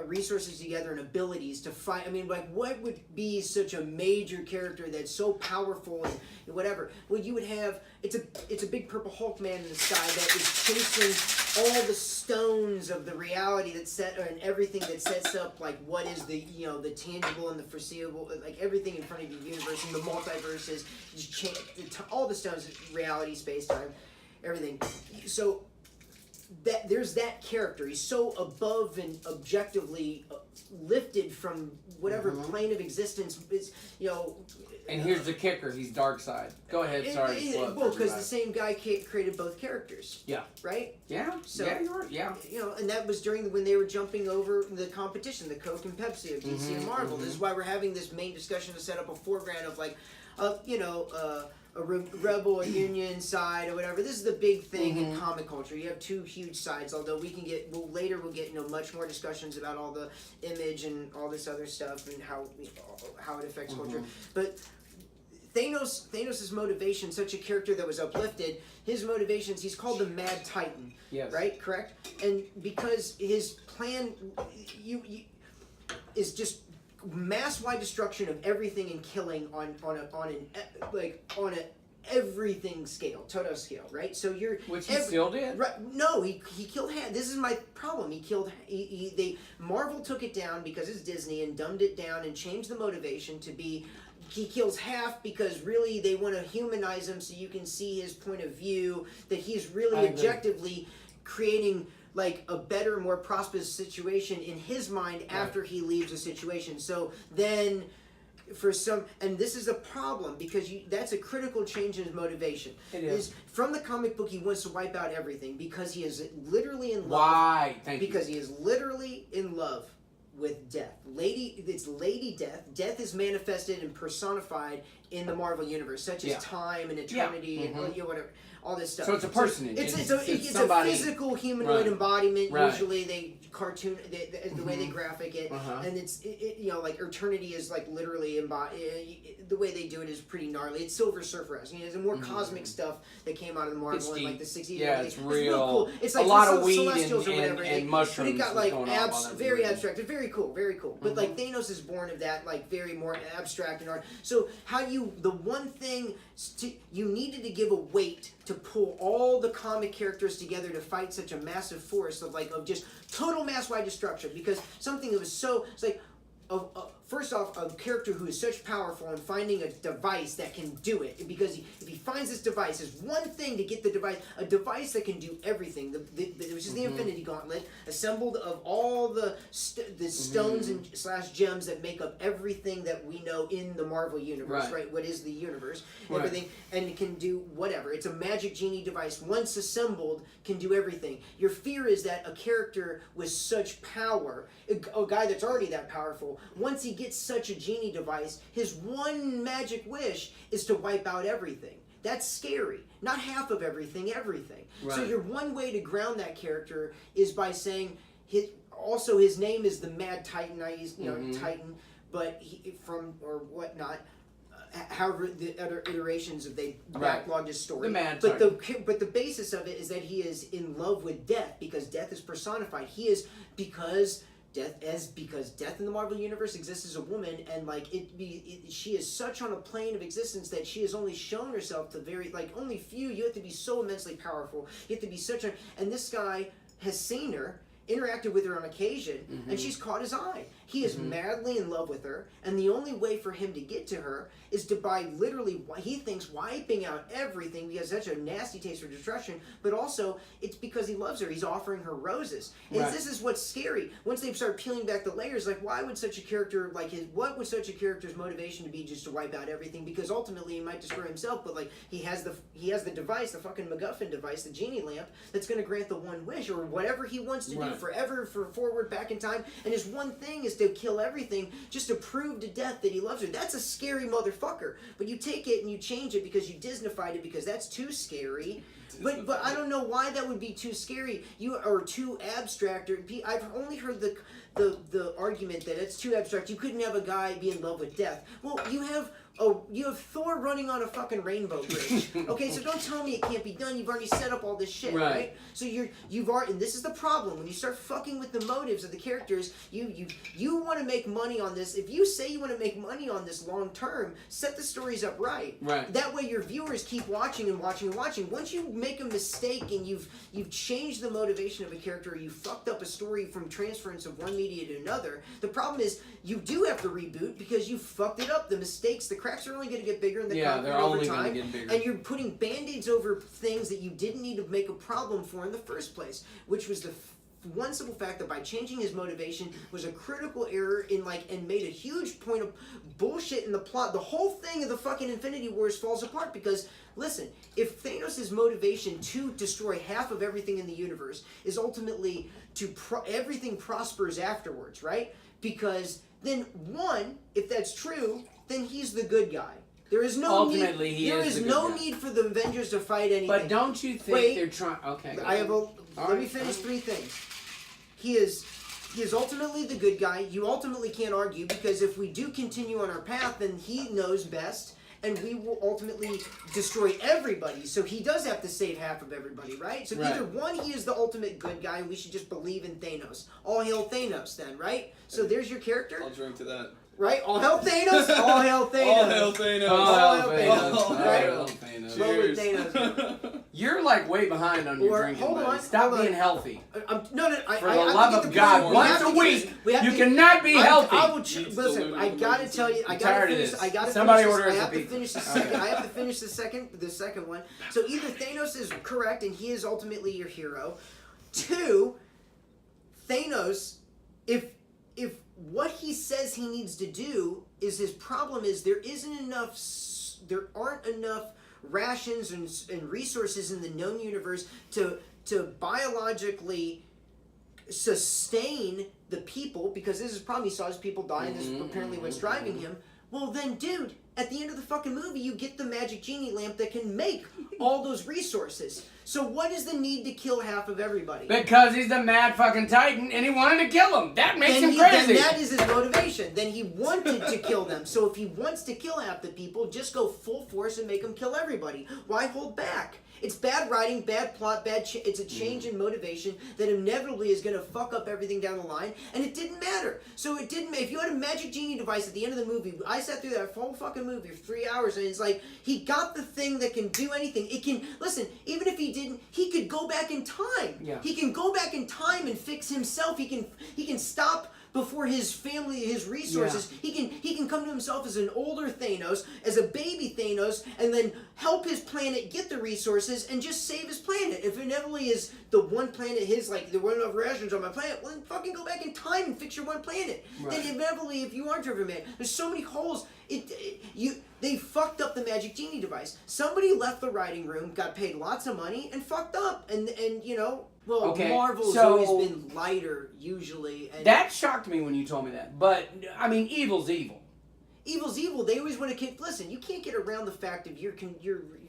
resources together and abilities to fight. What would be such a major character that's so powerful and whatever? Well, you would have it's a big purple Hulk man in the sky that is chasing all the stones of the reality and everything that sets up what is the the tangible and the foreseeable, everything in front of your universe and the multiverses, all the stones, reality, space, time, everything. So. There's that character. He's so above and objectively lifted from whatever plane of existence is, And here's the kicker: he's Darkseid. Go ahead. Sorry. Well, because the same guy created both characters. Yeah. Right. Yeah. So you're right. Yeah. And that was when they were jumping over the competition, the Coke and Pepsi of DC and Marvel. This is why we're having this main discussion to set up a foreground of a rebel, a union side, or whatever. This is the big thing in comic culture. You have two huge sides, although we'll get much more discussions about all the image and all this other stuff and how it affects culture. But Thanos' motivation, such a character that was uplifted, his motivations, he's called the Mad Titan. Yes. Right? Correct? And because his plan is just mass-wide destruction of everything and killing on an everything scale, total scale, right? So which he still did. Right? No, he killed. This is my problem. Marvel took it down because it's Disney and dumbed it down and changed the motivation to be. He kills half because really they want to humanize him so you can see his point of view, that he's really objectively creating a better, more prosperous situation in his mind after he leaves a situation. So then, and this is a problem because that's a critical change in his motivation. It is. From the comic book, he wants to wipe out everything because he is literally in love. Why? Thank you. Because he is literally in love with death. It's Lady Death. Death is manifested and personified in the Marvel universe, such as time and eternity and whatever, all this stuff. So it's a personage. It's a somebody, physical humanoid embodiment. Right. Usually they cartoon the way they graphic it, and it's like eternity is like literally the way they do it is pretty gnarly. It's Silver Surfer-esque. There's more cosmic stuff that came out of the Marvel in like the 60s. Yeah, it's real. Really cool. It's like a lot of weed Celestials or whatever. and mushrooms. But it got like very abstract. abstract. It's very cool, very cool. But like Thanos is born of that, like very more abstract and art. So the one thing you needed to give a weight to pull all the comic characters together to fight such a massive force of just total mass-wide destruction, because something that was so it's like. First off, a character who is such powerful and finding a device that can do it, because if he finds this device, there's one thing to get the device, a device that can do everything, which is the Infinity Gauntlet, assembled of all the stones and / gems that make up everything that we know in the Marvel universe, right? What is the universe, everything, and it can do whatever. It's a magic genie device. Once assembled, can do everything. Your fear is that a character with such power, a guy that's already that powerful, once he gets such a genie device, his one magic wish is to wipe out everything. That's scary. Not half of everything, everything. Right. So your one way to ground that character is by saying his name is the Mad Titan. Titan, but or whatnot. However, the other iterations of they backlogged his story. The Mad Titan. But the basis of it is that he is in love with death, because death is personified. Because death in the Marvel universe exists as a woman, and she is such on a plane of existence that she has only shown herself to only few. You have to be so immensely powerful. You have to be and this guy has seen her, interacted with her on occasion, and she's caught his eye. He is madly in love with her, and the only way for him to get to her is by literally, he thinks, wiping out everything, because such a nasty taste for destruction, but also it's because he loves her. He's offering her roses. And this is what's scary. Once they start peeling back the layers, why would such a character, what would such a character's motivation to be just to wipe out everything? Because ultimately he might destroy himself, but he has the device, the fucking MacGuffin device, the genie lamp, that's going to grant the one wish, or whatever he wants to do forever, forward, back in time, and his one thing is to kill everything just to prove to death that he loves her. That's a scary motherfucker. But you take it and you change it because you Disneyfied it, because that's too scary. But I don't know why that would be too scary. Or too abstract. I've only heard the argument that it's too abstract. You couldn't have a guy be in love with death. Well, you have Thor running on a fucking rainbow bridge. Okay, so don't tell me it can't be done. You've already set up all this shit, right? So you've already, and this is the problem. When you start fucking with the motives of the characters, you want to make money on this. If you say you want to make money on this long term, set the stories up right. That way your viewers keep watching and watching and watching. Once you make a mistake and you've changed the motivation of a character, or you fucked up a story from transference of one media to another, the problem is you do have to reboot because you fucked it up. The mistakes, the cracks are only going to get bigger in the concrete over time, and you're putting band-aids over things that you didn't need to make a problem for in the first place, which was the one simple fact that by changing his motivation was a critical error and made a huge point of bullshit in the plot. The whole thing of the fucking Infinity Wars falls apart because, listen, if Thanos' motivation to destroy half of everything in the universe is ultimately to everything prospers afterwards, right? Because then, if that's true, then he's the good guy. There is no ultimately need. There is no need for the Avengers to fight anything. But don't you think they're trying? Okay. Let me finish 3 things. He is ultimately the good guy. You ultimately can't argue, because if we do continue on our path, then he knows best, and we will ultimately destroy everybody. So he does have to save half of everybody, right? So either one, he is the ultimate good guy, and we should just believe in Thanos. All hail Thanos, then, right? So there's your character. I'll drink to that. Right? All hail Thanos. All hail Thanos. All hail Thanos. All hail Thanos. Right? All hail Thanos. Cheers. Thanos. You're way behind on your drinking, hold buddy. on, Stop being healthy. For the love of God, once a week, you cannot be healthy. Listen, I gotta tell you, I gotta Somebody finish order this. us I a have to pizza. finish the second. I have to finish the second one. So either Thanos is correct and he is ultimately your hero. 2, Thanos, if what he says he needs to do is his problem is there aren't enough rations and resources in the known universe to biologically sustain the people, because this is the problem, he saw his people die, and this is apparently what's driving him. Well then, dude, at the end of the fucking movie, you get the magic genie lamp that can make all those resources. So what is the need to kill half of everybody? Because he's the mad fucking titan and he wanted to kill him. That makes him Then crazy. that is his motivation. Then he wanted to kill them. So if he wants to kill half the people, just go full force and make them kill everybody. Why hold back? It's bad writing, bad plot, it's a change in motivation that inevitably is going to fuck up everything down the line, and it didn't matter. So it didn't matter. If you had a magic genie device at the end of the movie, I sat through that whole fucking movie for 3 hours, and it's like, he got the thing that can do anything. It can, listen, even if he didn't, he could go back in time. Yeah. He can go back in time and fix himself. He can stop before his family, his resources. Yeah. He can come to himself as an older Thanos, as a baby Thanos, and then help his planet get the resources and just save his planet. If inevitably is the one planet there weren't enough rations on my planet, well then fucking go back in time and fix your one planet. Right. Then inevitably, if you are driven man, there's so many holes. They fucked up the magic genie device. Somebody left the writing room, got paid lots of money, and fucked up. And you know, well, Okay, Marvel's so- always been lighter usually. And That shocked me when you told me that. But, I mean, evil's evil. Evil's evil. They always want to listen. You can't get around the fact of you're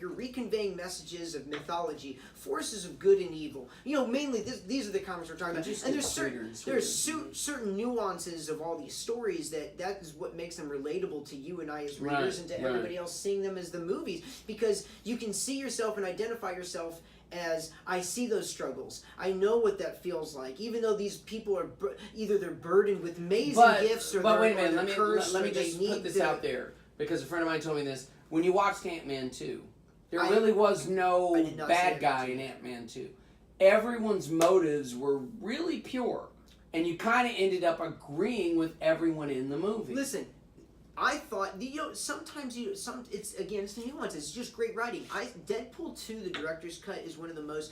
reconveying messages of mythology, forces of good and evil. You know, mainly these are the comics we're talking about. And there's certain nuances of all these stories that is what makes them relatable to you and I as readers, and to everybody else seeing them as the movies, because you can see yourself and identify yourself as, I see those struggles. I know what that feels like. Even though these people are either they're burdened with amazing gifts, or wait a minute, they're cursed, let me or they just need put this out there, because a friend of mine told me this. When you watched Ant-Man 2, there really was no I did not see bad Ant-Man guy 2. in Ant-Man 2. Everyone's motives were really pure, and you kind of ended up agreeing with everyone in the movie. Listen, I thought, you know, sometimes it's the nuance. It's just great writing. Deadpool 2, the director's cut, is one of the most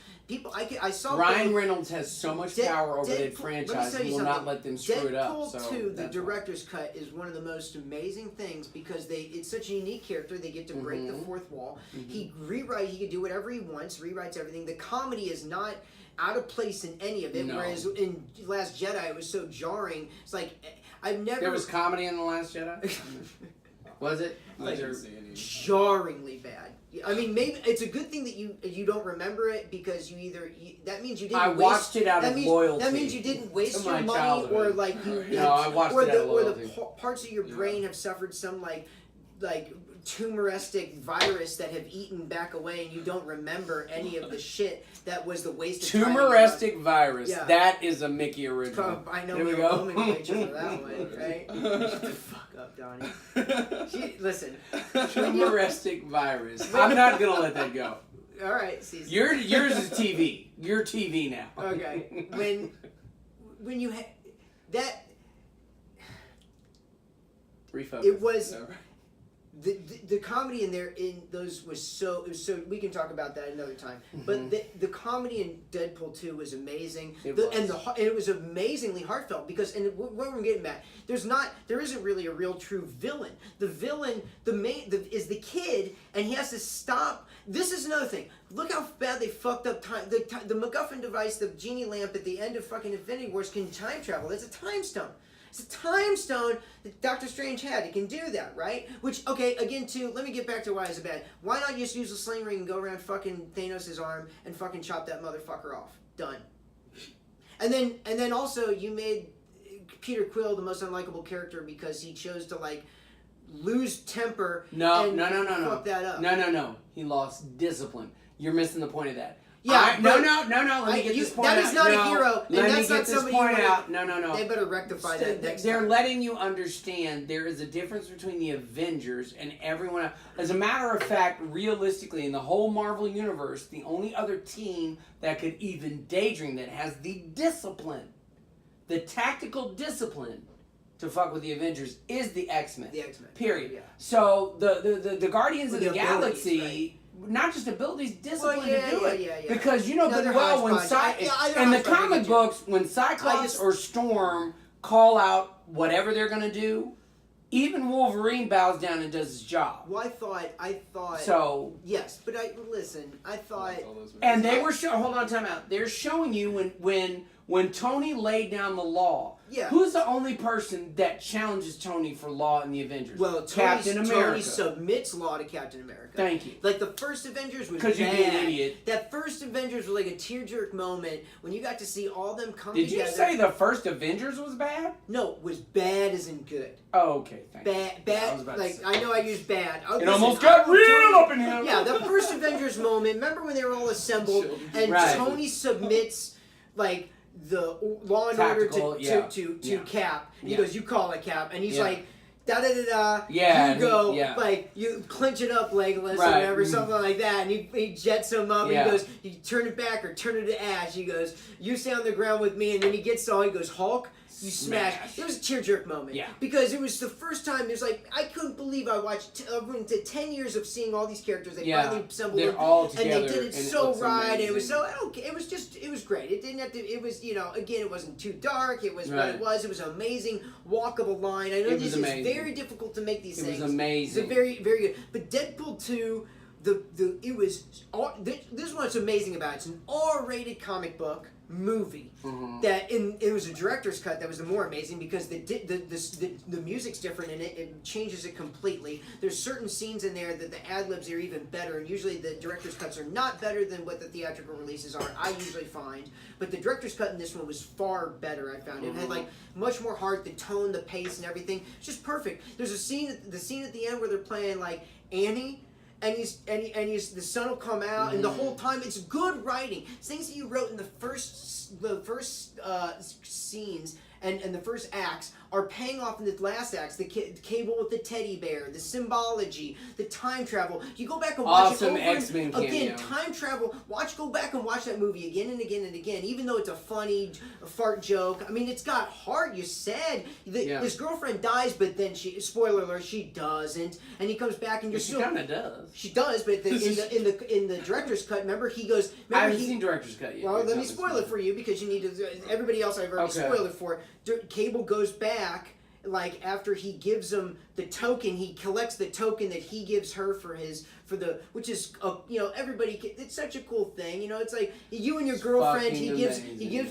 I saw. Ryan Reynolds has so much power over that franchise. He will not let them screw it up. Deadpool 2, the director's cut, is one of the most amazing things, because it's such a unique character. They get to break the fourth wall. He can do whatever he wants. Rewrites everything. The comedy is not out of place in any of it. No. Whereas in Last Jedi, it was so jarring. It's like, I've never. There was comedy in The Last Jedi? Was it? I didn't see any. Jarringly bad. I mean, maybe it's a good thing that you don't remember it, because that means you didn't. I watched it out of loyalty. That means you didn't waste to your my money, childhood. or like you. No, I watched it out of loyalty. Or the parts of your brain have suffered some like tumoristic virus that have eaten back away, and you don't remember any of the shit that was the waste of time. Tumoristic virus. Yeah. That is a Mickey original. I know There we we're go. nomenclature for that one, right? Shut the fuck up, Donnie. Listen. Tumoristic virus. I'm not gonna let that go. All right, Cecil. Yours is TV. You're TV now. Okay. When you that Refocus. it was the comedy in those was so we can talk about that another time. But the comedy in Deadpool 2 was amazing. And it was amazingly heartfelt, because, and what we're getting at, there isn't really a real true villain. The villain, is the kid, and he has to stop. This is another thing. Look how bad they fucked up time. The MacGuffin device, the genie lamp at the end of fucking Infinity Wars, can time travel. That's a time stone. It's a time stone that Doctor Strange had. It can do that, right? Which, okay, again, too, let me get back to why it's bad. Why not just use a sling ring and go around fucking Thanos' arm and fucking chop that motherfucker off? Done. And then also, you made Peter Quill the most unlikable character because he chose to, like, lose temper and fuck that up. No. He lost discipline. You're missing the point of that. Yeah, no. Let me get this point out. That is not a hero, and Let me that's get not this somebody point you out. No. They better rectify that next They're time. letting you understand there is a difference between the Avengers and everyone else. As a matter of fact, realistically, in the whole Marvel universe, the only other team that could even daydream that has the discipline, the tactical discipline to fuck with the Avengers is the X-Men. The X-Men. Period. Yeah. So the Guardians of the abilities, Galaxy... right. Not just abilities, discipline Well, to do it. Yeah. Because you know good they're well when hodgepodge. in the comic books, when Cyclops or Storm call out whatever they're gonna do, even Wolverine bows down and does his job. Well, I thought. So yes, but I thought. And they were hold on, time out. They're showing you when when Tony laid down the law. Yeah. Who's the only person that challenges Tony for law in the Avengers? Well, Captain America. Tony submits law to Captain America. Thank you. Like the first Avengers was 'Cause bad. you'd be an idiot. That first Avengers was like a tearjerk moment when you got to see all them come Did together. you say the first Avengers was bad? No, was bad as in good. Oh, okay. Thank you. Bad, I was about to like say. I know I used bad. It almost got real up in here. Yeah, the first Avengers moment. Remember when they were all assembled and Right. Tony submits like the Law and Order Tactical, to yeah. Cap. And he Yeah. goes, "You call it, Cap," and he's Yeah. like, "Da da da da." Yeah, You and go, yeah. like you clinch it up, Legolas, or Right. whatever, something like that. And he jets him up. Yeah. And he goes, "You turn it back or turn it to ash." He goes, "You stay on the ground with me." And then he gets all. He goes, "Hulk." You smash. It was a tearjerk moment. Yeah. Because it was the first time. It was like I couldn't believe I watched into 10 years of seeing all these characters. They finally assembled they're them, all and together, they did it and so looks right. And it was amazing. so I don't care. It was just it was great. It didn't have to. It was again it wasn't too dark. It was what Right. it was. It was an amazing walkable line. I know It was this amazing. is very difficult to make these It things. was amazing. It's a very very good. But Deadpool 2. It was this is what's amazing about it. It's an R-rated comic book movie that it was a director's cut that was the more amazing because the music's different and it changes it completely. There's certain scenes in there that the ad-libs are even better, and usually the director's cuts are not better than what the theatrical releases are, I usually find. But the director's cut in this one was far better, I found. It had like much more heart, the tone, the pace, and everything. It's just perfect. There's a scene at the end where they're playing like Annie. And the sun will come out, and the whole time it's good writing. Things that you wrote in the first scenes and the first acts are paying off in the last acts. The Cable with the teddy bear, the symbology, the time travel. You go back and watch Awesome it over X-Men again. cameo. Time travel. Go back and watch that movie again and again and again. Even though it's a funny fart joke, I mean, it's got heart. You said his girlfriend dies, but then spoiler alert, she doesn't. And he comes back and you're She still. kind of does. She does, but in the director's cut, remember he goes. I haven't seen director's cut yet. Well, let me spoil it for you because you need to. Everybody else I've already spoiled it for. Cable goes back. Like after he gives him the token, he collects the token that he gives her which is everybody. It's such a cool thing, It's like you and your girlfriend. He gives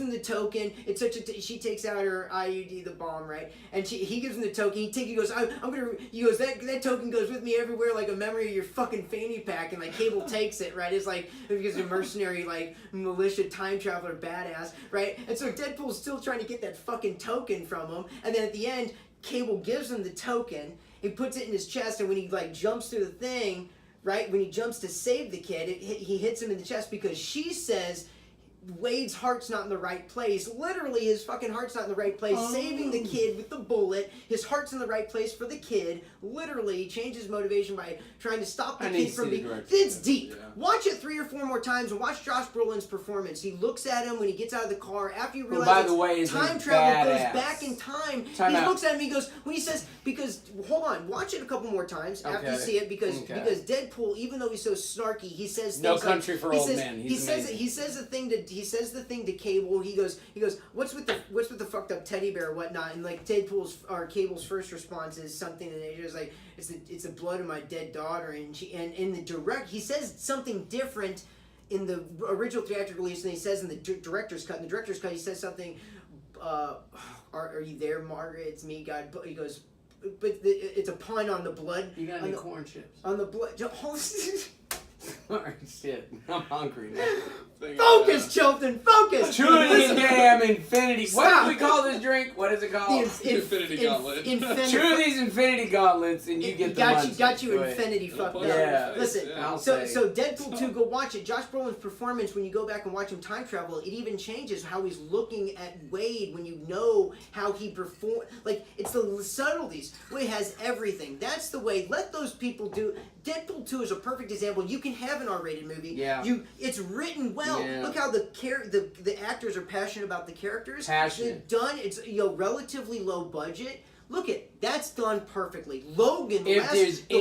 him the token. It's such a. She takes out her IUD, the bomb, right? And he gives him the token. He goes, I'm gonna. He goes that token goes with me everywhere like a memory of your fucking fanny pack. And like Cable takes it, right? It's like because a mercenary like militia time traveler badass, right? And so Deadpool's still trying to get that fucking token from him, and then at the end. Cable gives him the token, he puts it in his chest, and when he like jumps through the thing, right, when he jumps to save the kid, he hits him in the chest because she says Wade's heart's not in the right place. Literally, his fucking heart's not in the right place. Saving the kid with the bullet. His heart's in the right place for the kid. Literally, changes motivation by trying to stop the kid from being. It's deep. Yeah. Watch it 3 or 4 more times and watch Josh Brolin's performance. He looks at him when he gets out of the car after you realize by the way, is time a travel badass. goes back in time. Time He out. looks at him. He goes when he says because hold on, watch it a couple more times after you Okay. see it because Okay. Deadpool, even though he's so snarky, he says things No like, Country for he Old says, Men. He He's says amazing. he says the thing to Cable. He goes what's with the fucked up teddy bear or whatnot, and like Cable's first response is something in Asia is like it's the blood of my dead daughter, and in the direct he says something different in the original theatrical release than he says in the director's cut. In the director's cut he says something are you there, Margaret? It's me, God. He goes but it's a pun on the blood. You got any corn chips? On the blood. Alright, shit. I'm hungry now. Focus, Chilton. Focus. Chew these damn infinity. What Stop. do we call this drink? What is it called? Infinity Gauntlet. Chew these infinity gauntlets and you get the munchies. got you Go ahead. infinity fucked up. Yeah. Listen, Yeah. I'll so say. Deadpool 2, go watch it. Josh Brolin's performance, when you go back and watch him time travel, it even changes how he's looking at Wade when you know how he performed. Like, it's the subtleties. Wade has everything. That's the way. Let those people do. Deadpool 2 is a perfect example. You can have an R-rated movie. Yeah. It's written well. Yeah. Look how the actors are passionate about the characters. Passionate. It's done. It's relatively low budget. Look that's done perfectly. Logan, the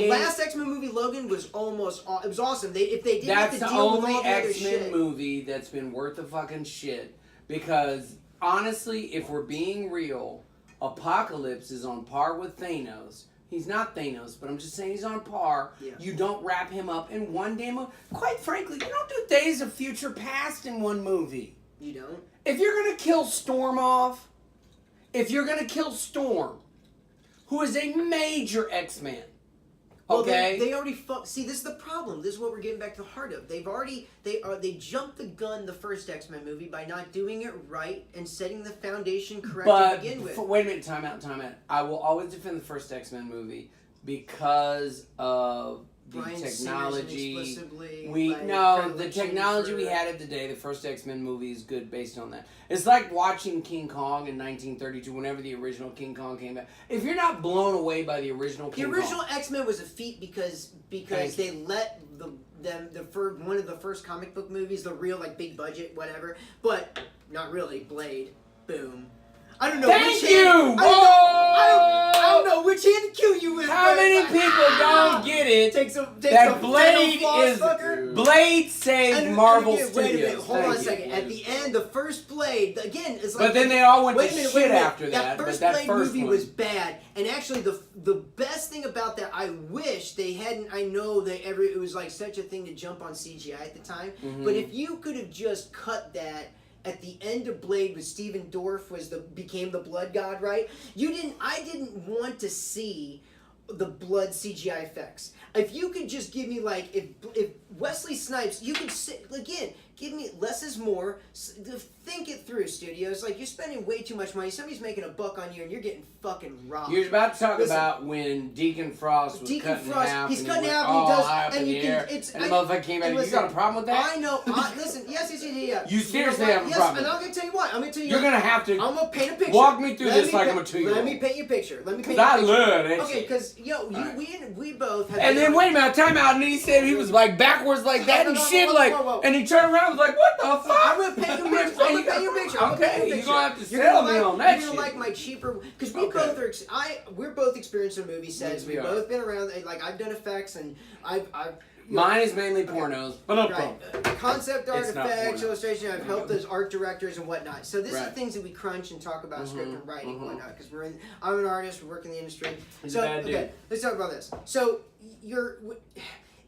last X-Men movie, Logan was it was awesome. If they didn't have That's to the deal with only all the other X-Men shit. movie that's been worth the fucking shit. Because, honestly, if we're being real, Apocalypse is on par with Thanos. He's not Thanos, but I'm just saying he's on par. Yeah. You don't wrap him up in one damn movie. Quite frankly, you don't do Days of Future Past in one movie. You don't? If you're gonna kill Storm off, if you're gonna kill Storm, who is a major X-Man, Well, okay? they already see. This is the problem. This is what we're getting back to the heart of. They jumped the gun the first X-Men movie by not doing it right and setting the foundation correct to begin with. Wait a minute, time out. I will always defend the first X-Men movie because of the Bryan technology. Singer's inexplicably, The technology we had of today. The first X-Men movie is good based on that. It's like watching King Kong in 1932. Whenever the original King Kong came out, if you're not blown away by the original King original Kong, X-Men was a feat because they let one of the first comic book movies, the real like big budget whatever, but not really. Blade, boom. I don't know. Thank which you! Hand, I don't know which hand to kill you with. How many people don't get it that Blade is Blade saved Marvel Studios? Wait a minute, hold on a Thank second. you. At the end, the first Blade again is like. But then they all went wait to a minute, shit wait a minute. after that. That but Blade first movie one was bad, and actually the best thing about that, I wish they hadn't. I know it was like such a thing to jump on CGI at the time, but if you could have just cut that. At the end of Blade, with Steven Dorff became the blood god, right? I didn't want to see the blood CGI effects. If you could just give me like if Wesley Snipes, you could again give me less is more. Think it through, studios. Like, you're spending way too much money. Somebody's making $1 on you, and you're getting fucking robbed. You're about to talk about when Deacon Frost was cut in half. He's and cut in he half, went and he does, high up and in you the air, can. It's and the motherfucker came out. You got a problem with that? I know. Listen. Yes. You seriously have a problem. And I'm gonna tell you what. I'm gonna tell you. You're gonna have to. I'm gonna paint a picture. Walk me through this like I'm a 2-year-old. Let me paint you a picture. Because I love that Okay, shit. because we both have. And then wait a minute, time out, and then he said he was like backwards like that and shit, like, and he turned around and was like, what the fuck? I'm gonna paint you a picture. I'm gonna paint you a picture. Okay, you're gonna have to sell me on that shit. You're gonna like my cheaper, because we're both experienced in movie sets. We've both been around. Like, I've done effects, and I've Mine is mainly pornos, but right. Concept art, It's not effects, porno. illustration. I've helped as art directors and whatnot. So this Right. is things that we crunch and talk about script and writing and whatnot. Because I'm an artist. We work in the industry. He's So a bad dude. okay, let's talk about this. So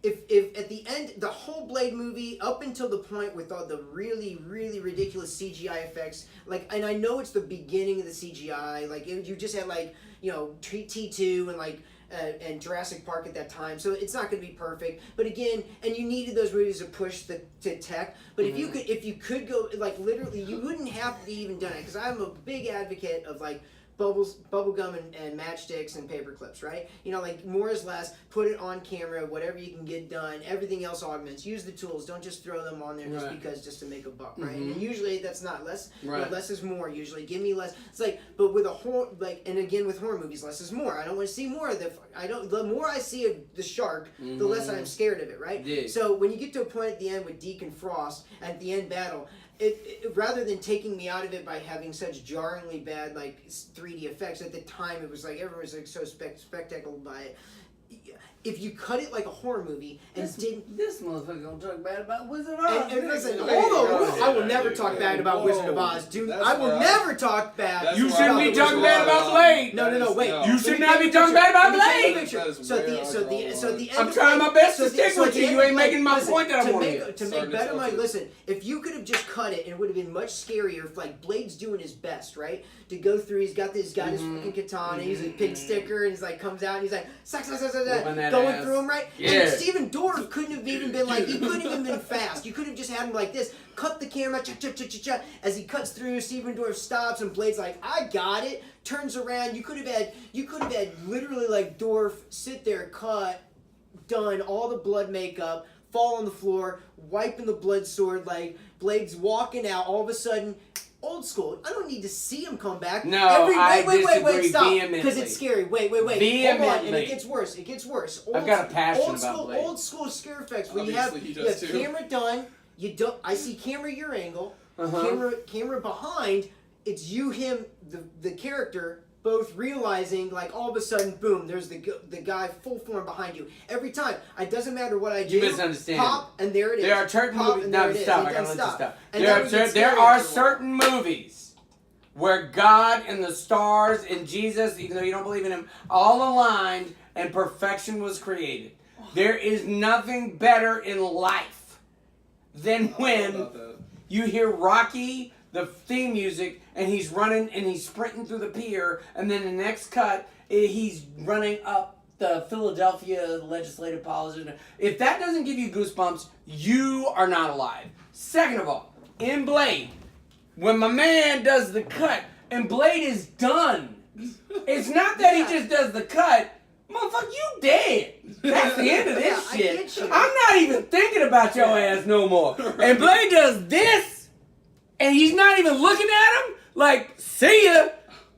if at the end, the whole Blade movie, up until the point with all the really, really ridiculous CGI effects, like, and I know it's the beginning of the CGI, like, you just had, like, T2 and, like, and Jurassic Park at that time, so it's not going to be perfect. But again, and you needed those movies to push to tech. But if you could go, like, literally, you wouldn't have to even done it, because I'm a big advocate of, like, bubblegum and matchsticks and paper clips, right? Like, more is less. Put it on camera, whatever you can get done. Everything else augments. Use the tools. Don't just throw them on there just to make a buck, right? And usually that's not less. Right. Less is more. Usually, give me less. It's like, but with a horror, like, and again with horror movies, less is more. I don't want to see more of the. The more I see of the shark, the less I'm scared of it, right? Yeah. So when you get to a point at the end with Deacon Frost at the end battle. It rather than taking me out of it by having such jarringly bad, like, 3D effects, at the time it was like everyone was like so spectacular by it. If you cut it like a horror movie and this motherfucker gonna talk bad about Wizard of Oz. and listen, hold on, I will never talk bad about Wizard of Oz, dude. I will never talk bad. You shouldn't be talking bad about Blade. No, wait. You should not be talking bad about Blade. So the end. I'm trying my best to stick with you. You ain't making my point that I want to. To make better money, listen. If you could have just cut it, it would have been much scarier. If, like, Blade's doing his best, right, to go through. He's got his fucking katana. He's a pig sticker, and he's like comes out, and he's like going through him, right? Yeah. And Steven Dorff couldn't have even been like, he couldn't even been fast. You could have just had him like this. Cut the camera, as he cuts through. Steven Dorff stops, and Blade's like, I got it. Turns around. You could have had literally, like, Dorff sit there, cut, done all the blood makeup, fall on the floor, wiping the blood sword, like, Blade's walking out. All of a sudden, old school. I don't need to see him come back. No, I disagree stop. vehemently. Because it's scary. Wait. Hold on, Vehemently. and it gets worse. I've got a passion about Blade. Old school scare effects where Obviously, you he have does too. camera done. I see camera your angle. Camera behind. It's you, him, the character. Both realizing, like, all of a sudden, boom, there's the guy full form behind you. Every time. It doesn't matter what I do. You misunderstand. Pop, and there it is. There are certain movies. No, stop. I gotta let you stop. And There are certain movies where God and the stars and Jesus, even though you don't believe in him, all aligned and perfection was created. There is nothing better in life than when You hear Rocky, the theme music, and he's running and he's sprinting through the pier, and then the next cut, he's running up the Philadelphia Legislative College. If that doesn't give you goosebumps, you are not alive. Second of all, in Blade, when my man does the cut, and Blade is done, it's not that he just does the cut. Motherfucker, you dead. That's the end of this shit. I'm not even thinking about your ass no more. And Blade does this, and he's not even looking at him like, see ya.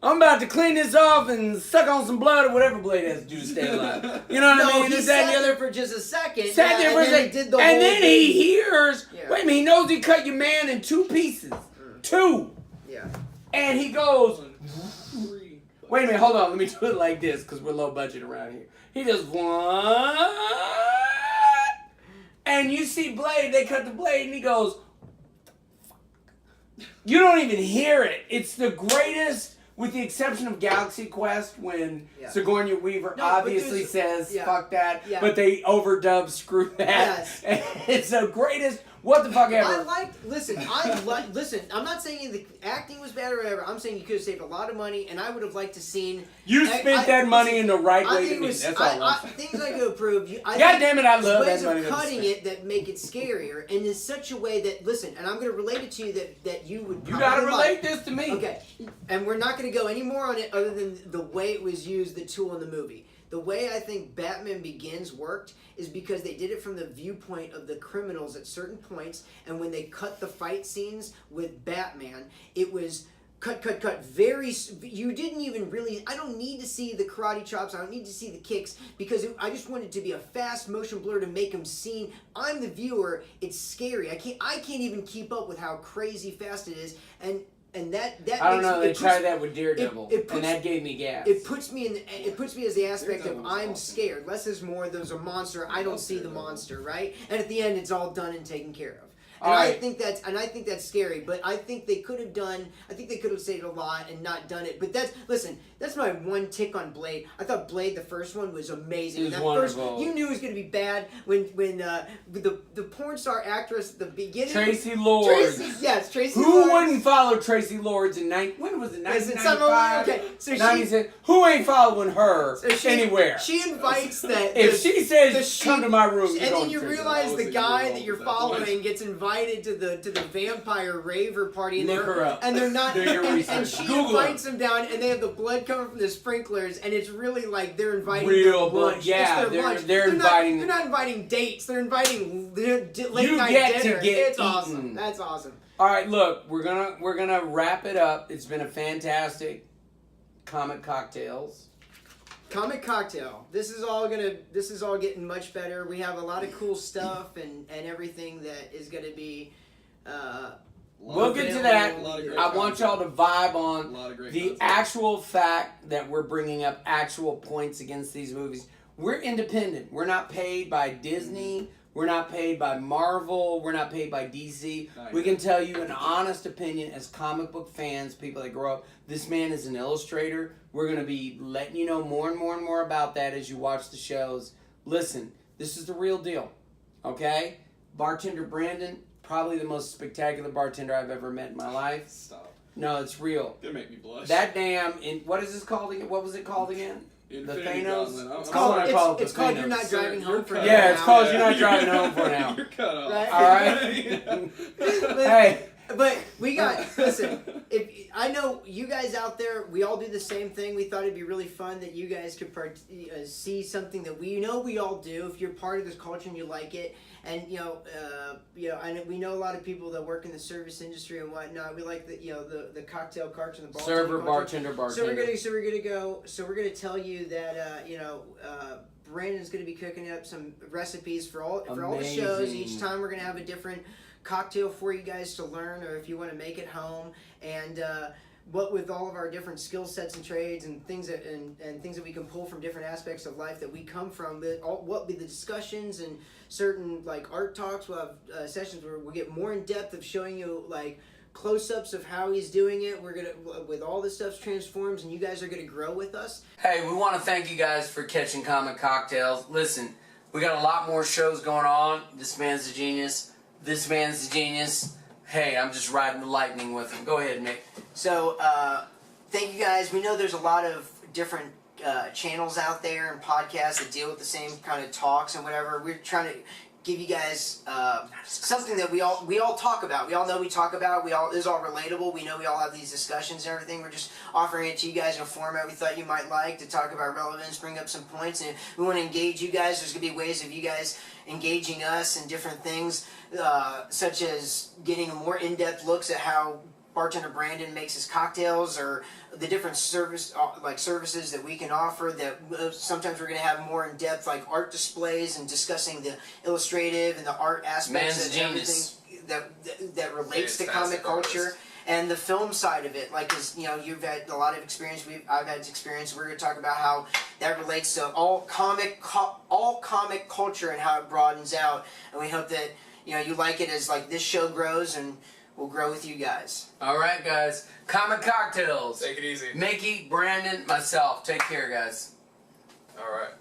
I'm about to clean this off and suck on some blood or whatever Blade has to do to stay alive. You know what I mean? He sat there for just a second. Sat there for a second. And then he hears, wait a minute, he knows he cut your man in 2 pieces. 2. Yeah. And he goes, wait a minute, hold on, let me do it like this because we're low budget around here. He does what? And you see Blade, they cut the blade and he goes, you don't even hear it. It's the greatest, with the exception of Galaxy Quest, when Sigourney Weaver obviously says, fuck that, but they overdub screw that. Yes. It's the greatest, what the fuck ever. Listen, I'm not saying the acting was bad or whatever. I'm saying you could have saved a lot of money, and I would have liked to seen... You spent that money in the right way to me. That's all I'm saying. Things I could approve. God damn it, I love that money. Ways of cutting it that make it scarier, and in such a way that, listen, and I'm going to relate it to you that you would probably You got to relate this to me. Okay, and we're not going to go any more on it other than the way it was used, the tool in the movie. The way I think Batman Begins worked is because they did it from the viewpoint of the criminals at certain points, and when they cut the fight scenes with Batman, it was cut, very... You didn't even really... I don't need to see the karate chops, I don't need to see the kicks, because I just wanted it to be a fast motion blur to make them seen. I'm the viewer, it's scary. I can't even keep up with how crazy fast it is, and that I don't know. They tried that with Daredevil, and that gave me gas. It puts me as the aspect of I'm scared. Less is more. There's a monster. I don't see the monster, right? And at the end, it's all done and taken care of. And I think that's scary. But I think they could have saved a lot and not done it. But that's my one tick on Blade. I thought Blade, the first one, was amazing. It was wonderful. You knew it was going to be bad when the porn star actress at the beginning. Tracy Lords. Tracy Lords. Who wouldn't follow Tracy Lords in when was it? 1995. Okay, so who ain't following her anywhere? She invites that. If she says come to my room, and then you realize the guy that you're following gets invited to the vampire raver party, and Look her up. And they're not. And she Google invites them down, and they have the blood coming from the sprinklers, and it's really like they're inviting real blood. Lunch. Yeah, they're inviting. They're not inviting dates. They're inviting late night dinner. It's awesome. That's awesome. All right, look, we're gonna wrap it up. It's been a fantastic Comic Cocktails. Comic Cocktail. This is all getting much better. We have a lot of cool stuff and everything that is gonna be. We'll get to that. I want y'all to vibe on the actual fact that we're bringing up actual points against these movies. We're independent. We're not paid by Disney. We're not paid by Marvel. We're not paid by DC. We can tell you an honest opinion as comic book fans, people that grow up. This man is an illustrator. We're going to be letting you know more and more and more about that as you watch the shows. Listen, this is the real deal. Okay? Bartender Brandon, probably the most spectacular bartender I've ever met in my life. Stop. No, it's real. It make me blush. That damn... What is this called again? What was it called again? Infinity the Thanos? Gauntlet. It's called You're Not Driving Home for an Hour. Yeah, it's called You're Not Driving Home for an Hour. You're cut off. Right? All right? Hey. But we got, listen, I know you guys out there, we all do the same thing. We thought it'd be really fun that you guys could see something that we all do. If you're part of this culture and you like it, and I know, we know a lot of people that work in the service industry and whatnot. We like the cocktail carts and the server, bartender. So we're gonna tell you that Brandon's gonna be cooking up some recipes for all the shows. Each time we're gonna have a different cocktail for you guys to learn, or if you want to make it home. And what with all of our different skill sets and trades and things that things that we can pull from different aspects of life that we come from, what be the discussions and certain like art talks. We'll have sessions where we'll get more in depth of showing you like close-ups of how he's doing it. We're gonna, with all this stuff transforms, and you guys are gonna grow with us. Hey, we want to thank you guys for catching Comic Cocktails. Listen, we got a lot more shows going on. This man's a genius. This man's a genius. hey, I'm just riding the lightning with them. Go ahead, Nick. So, thank you guys. We know there's a lot of different channels out there and podcasts that deal with the same kind of talks and whatever. We're trying to give you guys something that we all talk about. We all know we talk about. This is all relatable. We know we all have these discussions and everything. We're just offering it to you guys in a format we thought you might like to talk about relevance, bring up some points, and we want to engage you guys. There's going to be ways of you guys engaging us and different things, such as getting more in-depth looks at how bartender Brandon makes his cocktails, or the different services that we can offer. That sometimes we're going to have more in depth, like art displays and discussing the illustrative and the art aspects Man's of genius. everything that relates to Fantastic comic culture. artist. And the film side of it, like, 'cause, you know, you've had a lot of experience. I've had experience. We're going to talk about how that relates to all comic culture and how it broadens out. And we hope that, you know, you like it as like this show grows, and we'll grow with you guys. All right, guys. Comic Cocktails. Take it easy. Mickey, Brandon, myself. Take care, guys. All right.